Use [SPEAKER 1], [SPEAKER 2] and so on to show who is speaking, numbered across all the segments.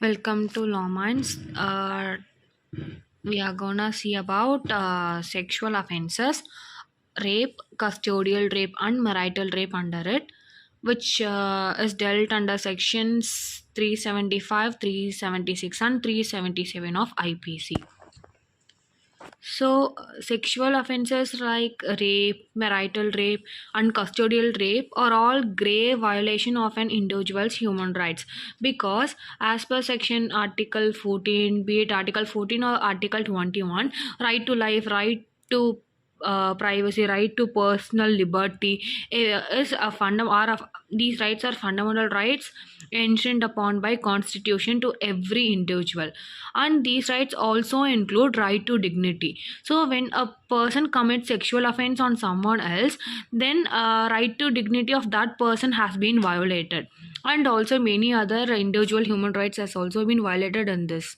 [SPEAKER 1] Welcome to lawminds. We are gonna see about sexual offences, rape, custodial rape, and marital rape under it, which is dealt under sections 375, 376, and 377 of IPC. So, sexual offences like rape, marital rape, and custodial rape are all grave violation of an individual's human rights because, as per section Article 14, be it Article 14 or Article 21, right to life, right to privacy, right to personal liberty is a these rights are fundamental rights enshrined upon by Constitution to every individual, and these rights also include right to dignity. So when a person commits sexual offense on someone else, then right to dignity of that person has been violated, and also many other individual human rights has also been violated in this.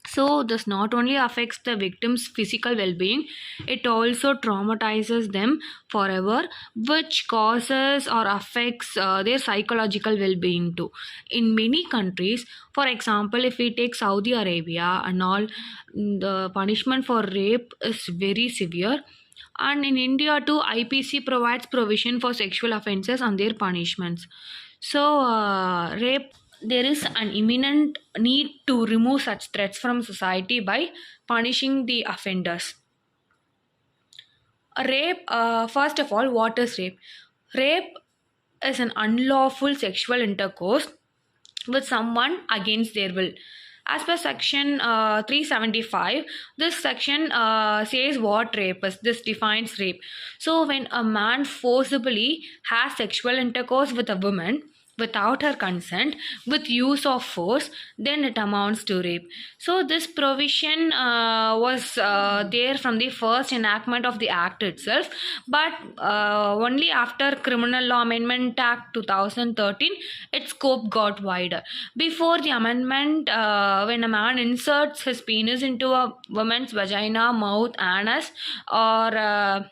[SPEAKER 1] So this not only affects the victim's physical well-being, it also traumatizes them forever, which causes or affects their psychological well-being too. In many countries, for example, if we take Saudi Arabia and all, the punishment for rape is very severe. And in India too, IPC provides provision for sexual offences and their punishments. So, rape, there is an imminent need to remove such threats from society by punishing the offenders. Rape, first of all, what is rape? Rape is an unlawful sexual intercourse with someone against their will. As per section 375, this section says what rape is. This defines rape. So, when a man forcibly has sexual intercourse with a woman without her consent with use of force, then it amounts to rape. So this provision was there from the first enactment of the act itself, but only after Criminal Law Amendment Act 2013 its scope got wider. Before the amendment, when a man inserts his penis into a woman's vagina, mouth, anus, or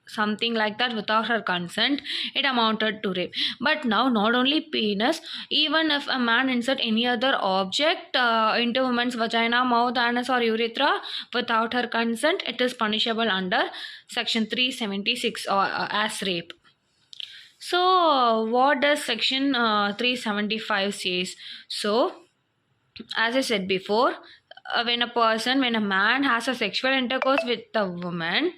[SPEAKER 1] something like that without her consent, it amounted to rape. But now, not only penis, even if a man insert any other object into woman's vagina, mouth, anus, or urethra without her consent, it is punishable under section 376 as rape. So what does section 375 says? So, as I said before, when a man has a sexual intercourse with a woman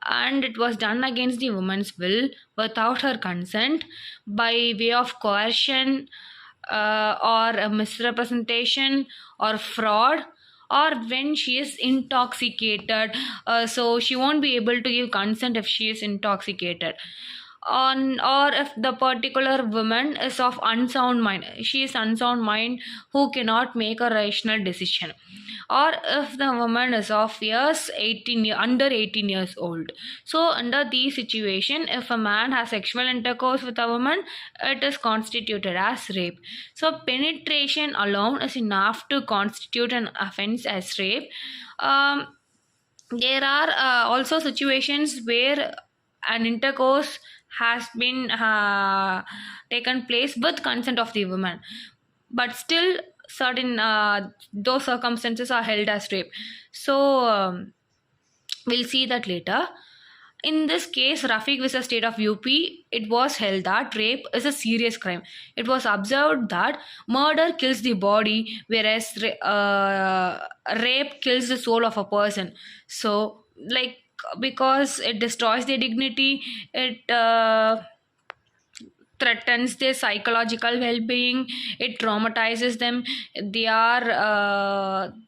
[SPEAKER 1] and it was done against the woman's will without her consent by way of coercion, or a misrepresentation or fraud, or when she is intoxicated, so she won't be able to give consent if she is intoxicated, on, or if the particular woman is of unsound mind, she is unsound mind who cannot make a rational decision, or if the woman is of years 18 under 18 years old. So under these situation, if a man has sexual intercourse with a woman, it is constituted as rape. So penetration alone is enough to constitute an offense as rape. There are also situations where an intercourse has been taken place with consent of the woman, but still certain those circumstances are held as rape. So we'll see that later. In this case, Rafiq vs. State of UP, it was held that rape is a serious crime. It was observed that murder kills the body, whereas rape kills the soul of a person. So, like, because it destroys their dignity, it threatens their psychological well-being, it traumatizes them,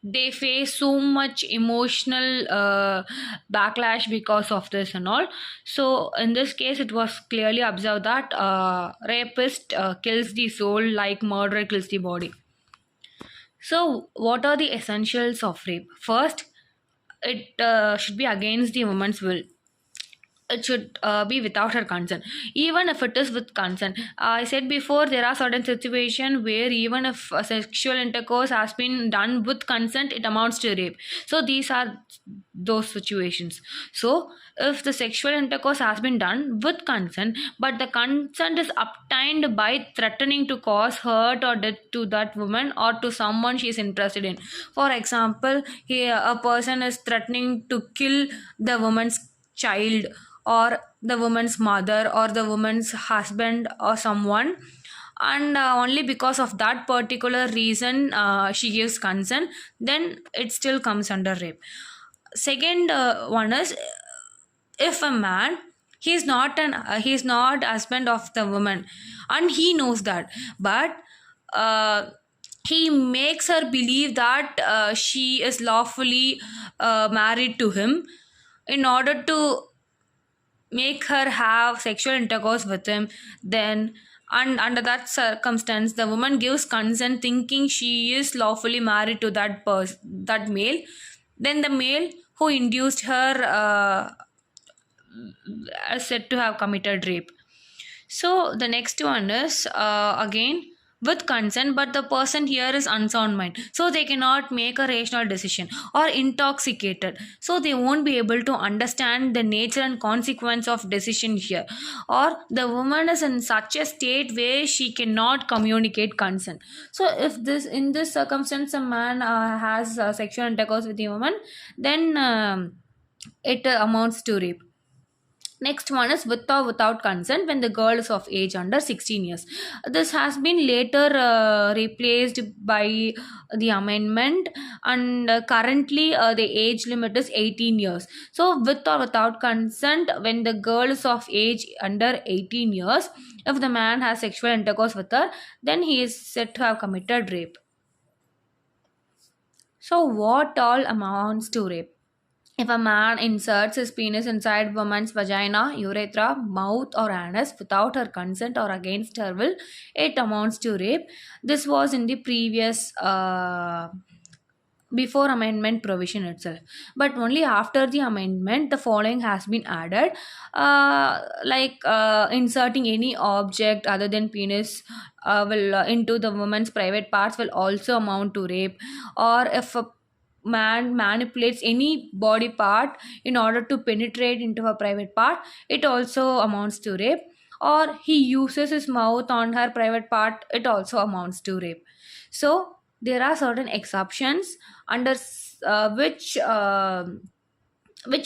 [SPEAKER 1] they face so much emotional backlash because of this and all. So in this case, it was clearly observed that rapist kills the soul like murder kills the body. So what are the essentials of rape? First, it should be against the woman's will. It should be without her consent. Even if it is with consent, I said before, there are certain situations where even if a sexual intercourse has been done with consent, it amounts to rape. So these are those situations. So if the sexual intercourse has been done with consent, but the consent is obtained by threatening to cause hurt or death to that woman or to someone she is interested in. For example, here a person is threatening to kill the woman's child or the woman's mother or the woman's husband or someone, and only because of that particular reason she gives consent, then it still comes under rape. Second one is, if a man, he's not husband of the woman and he knows that, but uh, he makes her believe that she is lawfully married to him in order to make her have sexual intercourse with him, then, and under that circumstance the woman gives consent thinking she is lawfully married to that male, then the male who induced her is said to have committed rape. So the next one is again with consent, but the person here is unsound mind, so they cannot make a rational decision, or intoxicated, so they won't be able to understand the nature and consequence of decision here, or the woman is in such a state where she cannot communicate consent. So if this, in this circumstance, a man has sexual intercourse with a woman, then it amounts to rape. Next one is with or without consent when the girl is of age under 16 years. This has been later replaced by the amendment, and currently the age limit is 18 years. So, with or without consent when the girl is of age under 18 years, if the man has sexual intercourse with her, then he is said to have committed rape. So, what all amounts to rape? If a man inserts his penis inside woman's vagina, urethra, mouth, or anus without her consent or against her will, it amounts to rape. This was in the previous before amendment provision itself, but only after the amendment the following has been added, inserting any object other than penis will into the woman's private parts will also amount to rape, or if a man manipulates any body part in order to penetrate into her private part, it also amounts to rape, or he uses his mouth on her private part, it also amounts to rape. So there are certain exceptions under which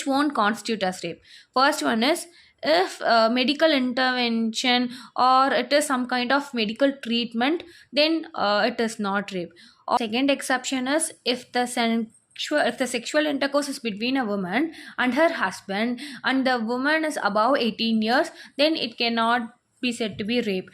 [SPEAKER 1] won't constitute as rape. First one is if medical intervention or it is some kind of medical treatment, then it is not rape. Or second exception is if the sexual intercourse is between a woman and her husband and the woman is above 18 years, then it cannot be said to be rape.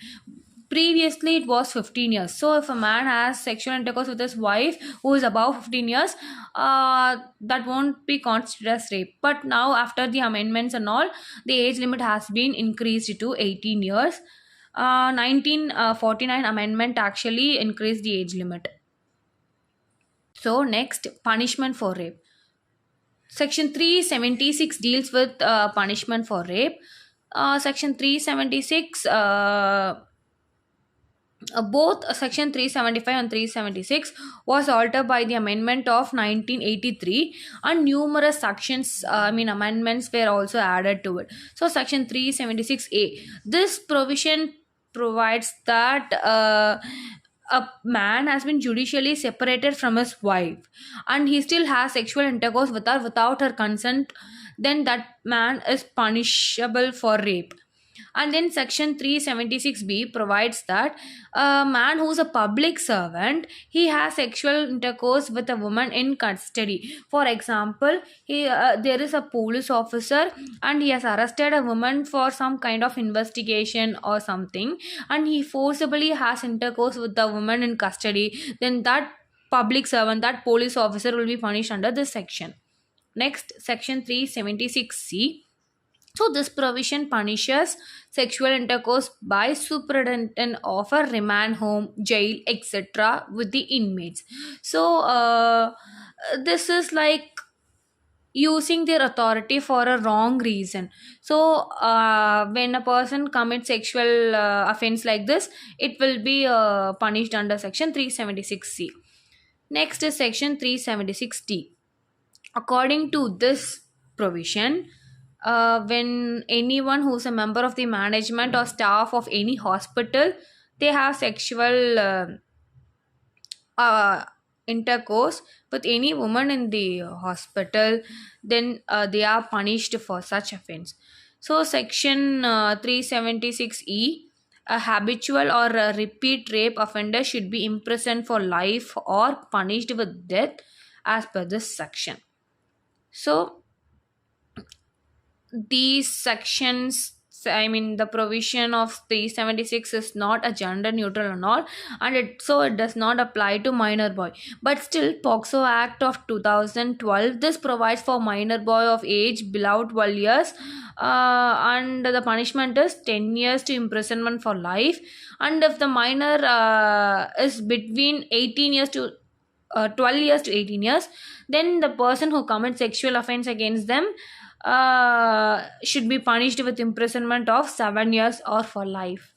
[SPEAKER 1] Previously it was 15 years, so if a man has sexual intercourse with his wife who is above 15 years, that won't be considered as rape. But now after the amendments and all, the age limit has been increased to 18 years. 1949 amendment actually increased the age limit. So next, punishment for rape. Section 376 deals with punishment for rape. Section 376 both section 375 and 376 was altered by the amendment of 1983, and numerous sections amendments were also added to it. So section 376A, this provision provides that a man has been judicially separated from his wife and he still has sexual intercourse with her without her consent, then that man is punishable for rape. And then section 376B provides that a man who's a public servant, he has sexual intercourse with a woman in custody. For example, there is a police officer and he has arrested a woman for some kind of investigation or something, and he forcibly has intercourse with the woman in custody, then that public servant, that police officer will be punished under this section. Next, section 376C. So this provision punishes sexual intercourse by superintendent of a remand home, jail, etc. with the inmates. So this is like using their authority for a wrong reason. So when a person commits sexual offense like this, it will be punished under section 376C. Next is section 376D. According to this provision, when anyone who's a member of the management or staff of any hospital, they have sexual uh, intercourse with any woman in the hospital, then they are punished for such offense. So section 376E, a habitual or a repeat rape offender should be imprisoned for life or punished with death as per this section. So these sections, I mean the provision of 376 is not a gender neutral and all, and it does not apply to minor boy. But still, POXO Act of 2012, this provides for minor boy of age below 12 years, and the punishment is 10 years to imprisonment for life. And if the minor is between 18 years to 12 years to 18 years, then the person who commits sexual offense against them should be punished with imprisonment of 7 years or for life.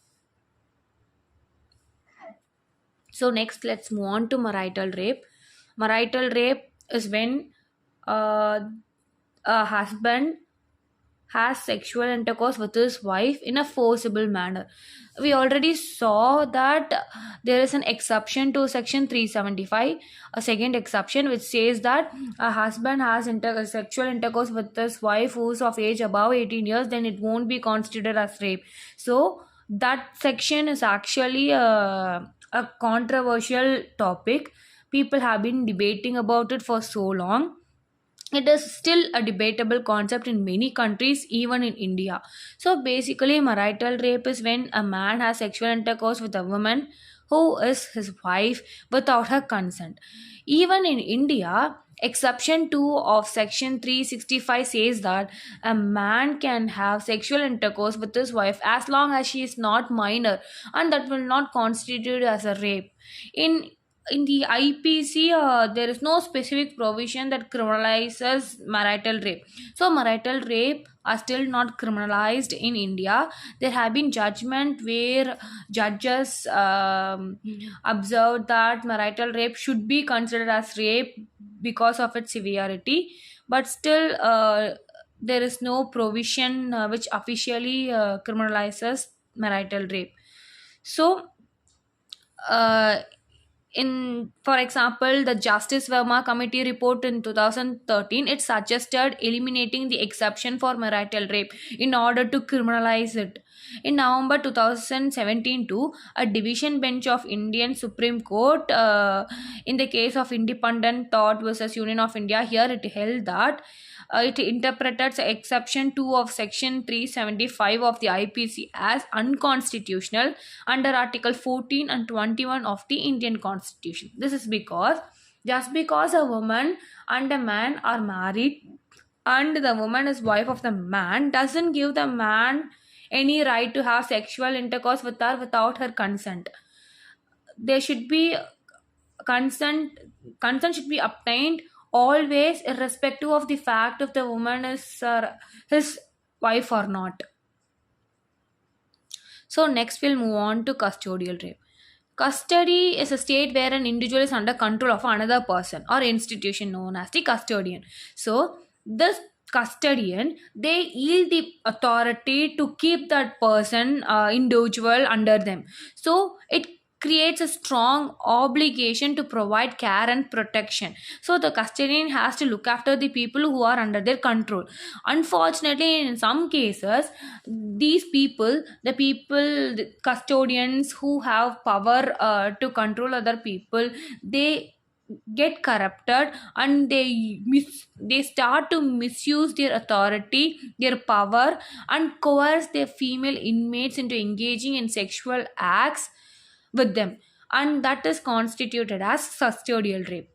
[SPEAKER 1] So next, let's move on to marital rape. Marital rape is when uh, a husband has sexual intercourse with his wife in a forcible manner. We already saw that there is an exception to section 375, a second exception which says that a husband has sexual intercourse with his wife who is of age above 18 years, then it won't be considered as rape. So that section is actually a controversial topic. People have been debating about it for so long. It is still a debatable concept in many countries, even in India. So basically, marital rape is when a man has sexual intercourse with a woman who is his wife without her consent. Even in India, exception 2 of section 365 says that a man can have sexual intercourse with his wife as long as she is not minor, and that will not constitute as a rape. In in the IPC, there is no specific provision that criminalizes marital rape. So marital rape are still not criminalized in India. There have been judgment where judges observed that marital rape should be considered as rape because of its severity, but still there is no provision which officially criminalizes marital rape. So uh, in for example, the Justice Verma committee report in 2013, it suggested eliminating the exception for marital rape in order to criminalize it. In November 2017 too, a division bench of Indian Supreme Court, in the case of Independent Thought versus Union of India, here it held that it interpreted exception 2 of section 375 of the IPC as unconstitutional under Article 14 and 21 of the Indian Constitution. This is because just because a woman and a man are married and the woman is wife of the man doesn't give the man any right to have sexual intercourse with her without her consent. There should be consent. Consent should be obtained always, irrespective of the fact if the woman is his wife or not. So next we'll move on to custodial rape. Custody is a state where an individual is under control of another person or institution known as the custodian. So this custodian, they yield the authority to keep that person, individual, under them. So it creates a strong obligation to provide care and protection. So the custodian has to look after the people who are under their control. Unfortunately, in some cases, these people, the custodians who have power to control other people, they get corrupted, and they start to misuse their authority, their power, and coerce their female inmates into engaging in sexual acts with them, and that is constituted as custodial rape.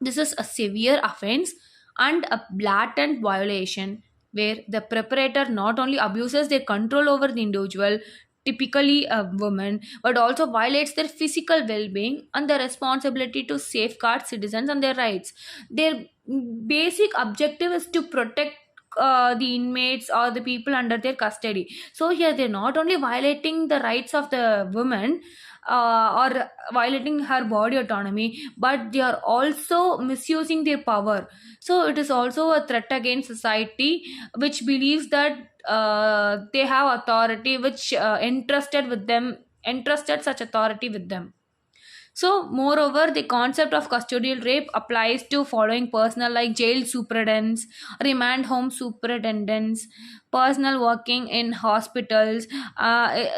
[SPEAKER 1] This is a severe offense and a blatant violation where the perpetrator not only abuses their control over the individual, typically a woman, but also violates their physical well being and their responsibility to safeguard citizens and their rights. Their basic objective is to protect the inmates or the people under their custody. So here they're not only violating the rights of the woman, or violating her body autonomy, but they are also misusing their power. So it is also a threat against society, which believes that they have authority, which entrusted such authority with them. So, moreover, the concept of custodial rape applies to following personnel like jail superintendents, remand home superintendents, personnel working in hospitals.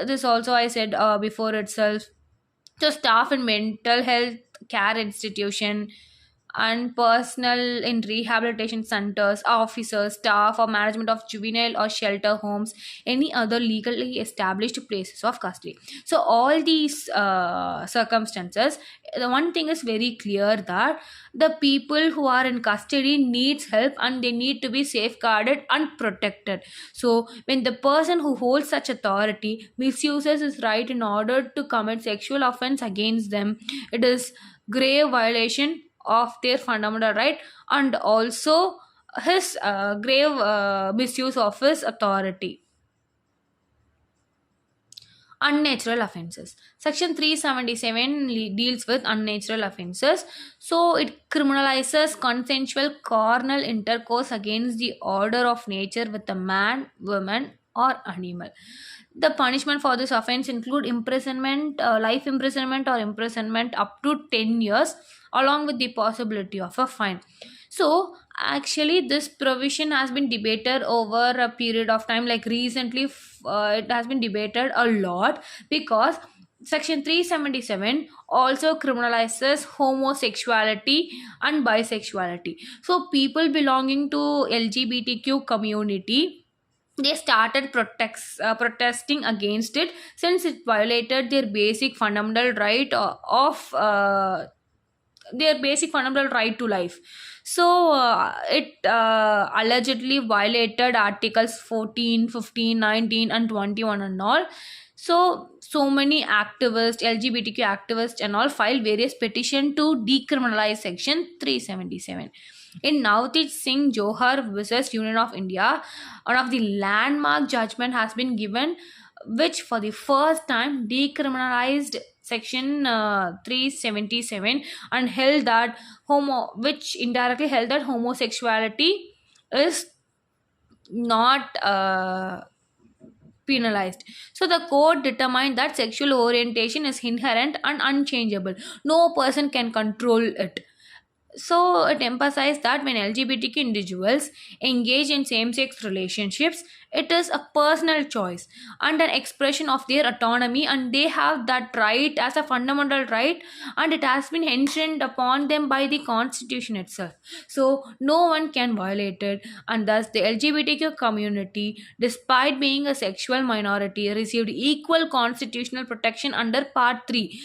[SPEAKER 1] This also I said before itself. So, staff in mental health care institution and personnel in rehabilitation centers, officers, staff, or management of juvenile or shelter homes, any other legally established places of custody. So, all these circumstances, the one thing is very clear that the people who are in custody needs help and they need to be safeguarded and protected. So, when the person who holds such authority misuses his right in order to commit sexual offense against them, it is grave violation of their fundamental right, and also his grave misuse of his authority. Unnatural offenses. Section 377 deals with unnatural offenses. So it criminalizes consensual carnal intercourse against the order of nature with a man, woman, or animal. The punishment for this offense include imprisonment, life imprisonment, or imprisonment up to 10 years, along with the possibility of a fine. So actually, this provision has been debated over a period of time. Like recently, it has been debated a lot, because Section 377 also criminalizes homosexuality and bisexuality. So people belonging to LGBTQ community, they started protesting against it, since it violated their basic fundamental right of their basic fundamental right to life. So it allegedly violated articles 14, 15, 19, and 21 and all. So many activists, LGBTQ activists and all, filed various petition to decriminalize section 377. In Navteej Singh Johar versus Union of India, one of the landmark judgment has been given, which for the first time decriminalized section 377, and held that which indirectly held that homosexuality is not penalized. So the court determined that sexual orientation is inherent and unchangeable. No person can control it. So it emphasized that when LGBTQ individuals engage in same-sex relationships, it is a personal choice and an expression of their autonomy, and they have that right as a fundamental right, and it has been enshrined upon them by the constitution itself. So no one can violate it, and thus the LGBTQ community, despite being a sexual minority, received equal constitutional protection under Part 3.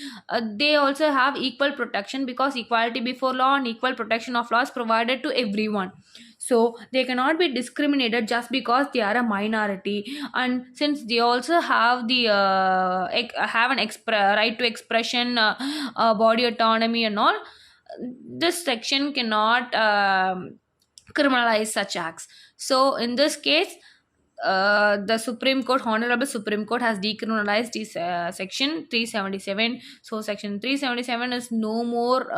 [SPEAKER 1] They also have equal protection, because equality before law and equal protection of laws provided to everyone. So they cannot be discriminated just because they are a minority, and since they also have the have an right to expression, body autonomy and all, this section cannot criminalize such acts. So in this case, the Supreme Court, Honorable Supreme Court, has decriminalized this section 377. So section 377 is no more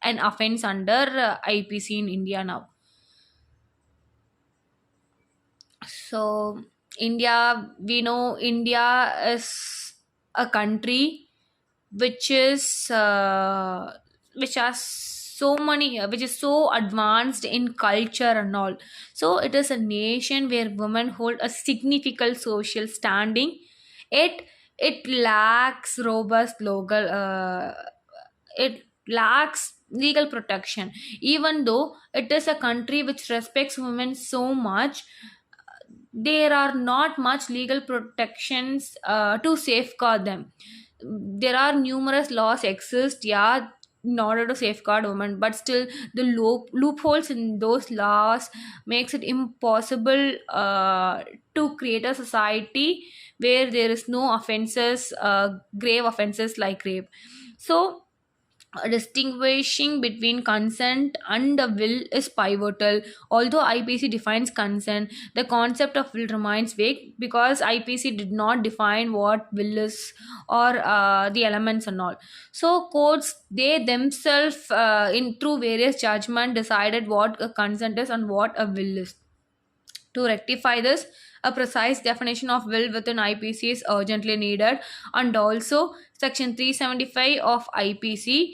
[SPEAKER 1] an offense under IPC in India now. So India, we know India is a country which is which has so many which is so advanced in culture and all. So it is a nation where women hold a significant social standing. It lacks robust local it lacks legal protection. Even though it is a country which respects women so much, there are not much legal protections to safeguard them. There are numerous laws exist, yeah, in order to safeguard women, but still the loopholes in those laws makes it impossible to create a society where there is no offenses, grave offenses like rape. So Distinguishing between consent and the will is pivotal. Although IPC defines consent, the concept of will remains vague because IPC did not define what will is or the elements and all. So courts they themselves in through various judgment decided what a consent is and what a will is. To rectify this, a precise definition of will within IPC is urgently needed, and also Section 375 of IPC,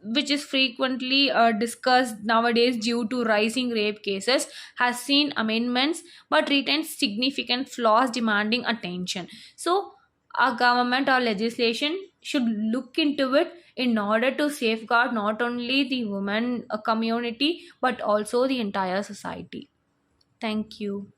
[SPEAKER 1] which is frequently discussed nowadays due to rising rape cases, has seen amendments but retains significant flaws demanding attention. So, a government or legislation should look into it in order to safeguard not only the women community but also the entire society. Thank you.